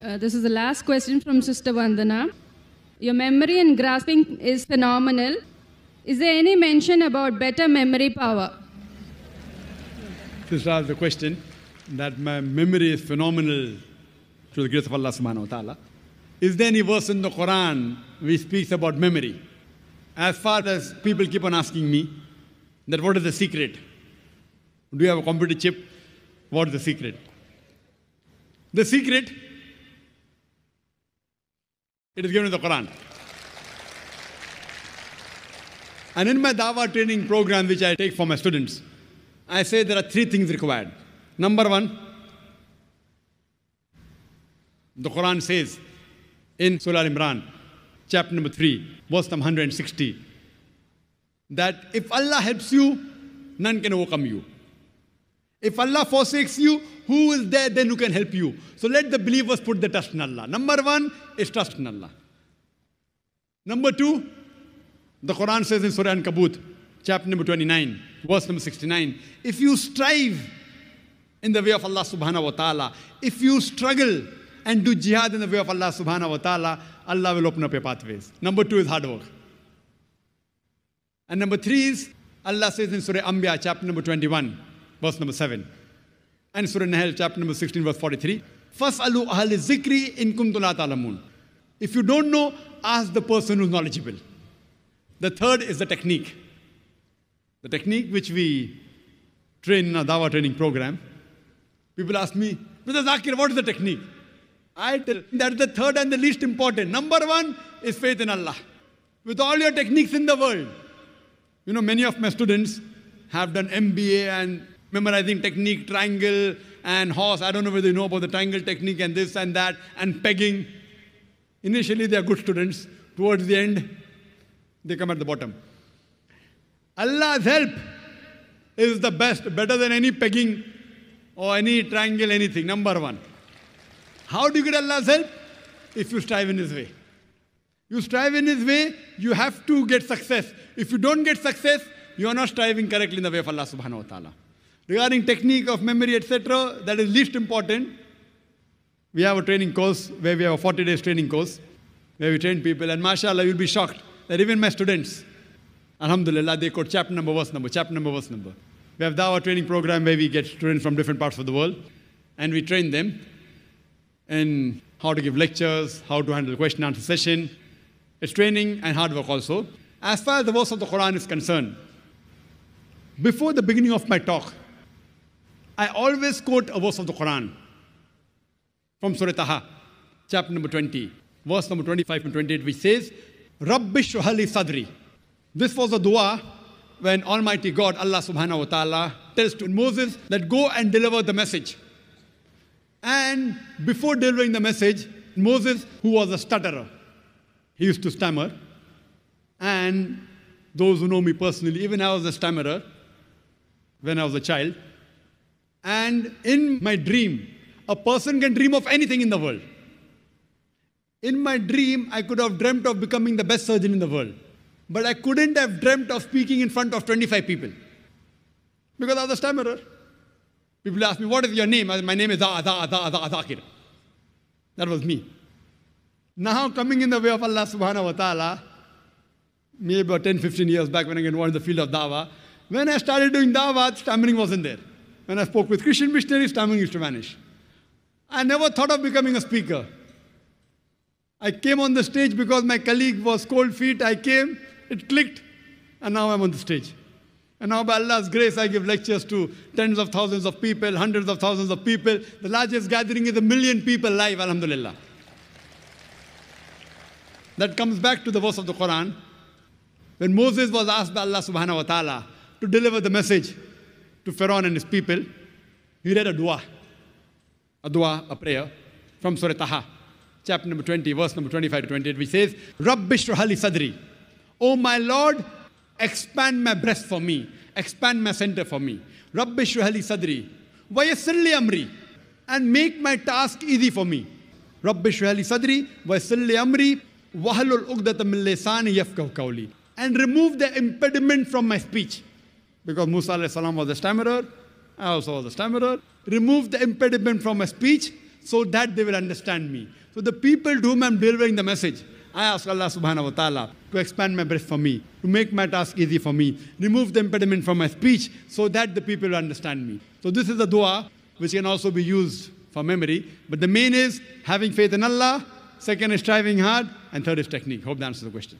This is the last question from Sister Vandana. Your memory and grasping is phenomenal. Is there any mention about better memory power? Sister asked the question that my memory is phenomenal through the grace of Allah subhanahu wa ta'ala. Is there any verse in the Quran which speaks about memory? As far as people keep on asking me that what is the secret? Do you have a computer chip? What is the secret? The secret, it is given in the Quran. And in my Dawah training program, which I take for my students, I say there are 3 things required. Number 1, the Quran says in Surah Al-Imran, chapter number 3, verse number 160, that if Allah helps you, none can overcome you. If Allah forsakes you, who is there then who can help you? So let the believers put the trust in Allah. Number 1 is trust in Allah. Number 2, the Quran says in Surah An-Kabut, chapter number 29, verse number 69, if you strive in the way of Allah subhanahu wa ta'ala, if you struggle and do jihad in the way of Allah subhanahu wa ta'ala, Allah will open up your pathways. Number 2 is hard work. And number 3 is, Allah says in Surah Anbiya, chapter number 21, verse number 7. And Surah Nahl, chapter number 16, verse 43. فَاسْأَلُوا أَهْلِ الذِّكْرِ إِن كُنتُمْ لَا تَعْلَمُونَ. If you don't know, ask the person who's knowledgeable. The third is the technique. The technique which we train in our Dawah training program. People ask me, Brother Zakir, what is the technique? I tell that is the third and the least important. Number 1 is faith in Allah. With all your techniques in the world. You know, many of my students have done MBA and memorizing technique, triangle and horse. I don't know whether you know about the triangle technique and this and that and pegging. Initially, they are good students. Towards the end, they come at the bottom. Allah's help is the best, better than any pegging or any triangle, anything. Number 1. How do you get Allah's help? If you strive in His way. You strive in His way, you have to get success. If you don't get success, you are not striving correctly in the way of Allah subhanahu wa ta'ala. Regarding technique of memory, etc., that is least important. We have a training course where we have a 40 days training course where we train people, and mashallah, you'll be shocked that even my students, alhamdulillah, they quote chapter number, verse number, chapter number, verse number. We have Dawah training program where we get students from different parts of the world and we train them in how to give lectures, how to handle question and answer session. It's training and hard work also. As far as the verse of the Quran is concerned, before the beginning of my talk, I always quote a verse of the Quran from Surah Taha, chapter number 20, verse number 25 and 28, which says, Rabbi shrah li sadri. This was a dua when Almighty God, Allah subhanahu wa ta'ala, tells to Moses that go and deliver the message. And before delivering the message, Moses, who was a stutterer, he used to stammer. And those who know me personally, even I was a stammerer when I was a child. And in my dream, a person can dream of anything in the world. In my dream, I could have dreamt of becoming the best surgeon in the world. But I couldn't have dreamt of speaking in front of 25 people. Because I was a stammerer. People ask me, what is your name? My name is Zakir. That was me. Now coming in the way of Allah subhanahu wa ta'ala, maybe about 10, 15 years back when I got involved in the field of Dawah, when I started doing Dawah, stammering wasn't there. When I spoke with Christian missionaries, stammering used to vanish. I never thought of becoming a speaker. I came on the stage because my colleague was cold feet. I came, it clicked, and now I'm on the stage. And now by Allah's grace, I give lectures to tens of thousands of people, hundreds of thousands of people. The largest gathering is 1 million people live, alhamdulillah. That comes back to the verse of the Quran. When Moses was asked by Allah subhanahu wa ta'ala to deliver the message to Pharaoh and his people, he read a dua, a prayer from Surah Taha, chapter number 20, verse number 25 to 28, which says, Rabbi shrah li sadri. Oh my Lord, expand my breast for me, expand my center for me. Rabbi shrah li sadri, wa yassir li amri, and make my task easy for me. Rabbi shrah li sadri, wa yassir li amri, wahlul uqdatam min lisani yafqahu qawli. And remove the impediment from my speech. Because Musa alayhi salam was a stammerer, I also was a stammerer. Remove the impediment from my speech so that they will understand me. So the people to whom I'm delivering the message, I ask Allah subhanahu wa ta'ala to expand my breath for me, to make my task easy for me, remove the impediment from my speech so that the people will understand me. So this is a dua which can also be used for memory. But the main is having faith in Allah, second is striving hard, and third is technique. Hope that answers the question.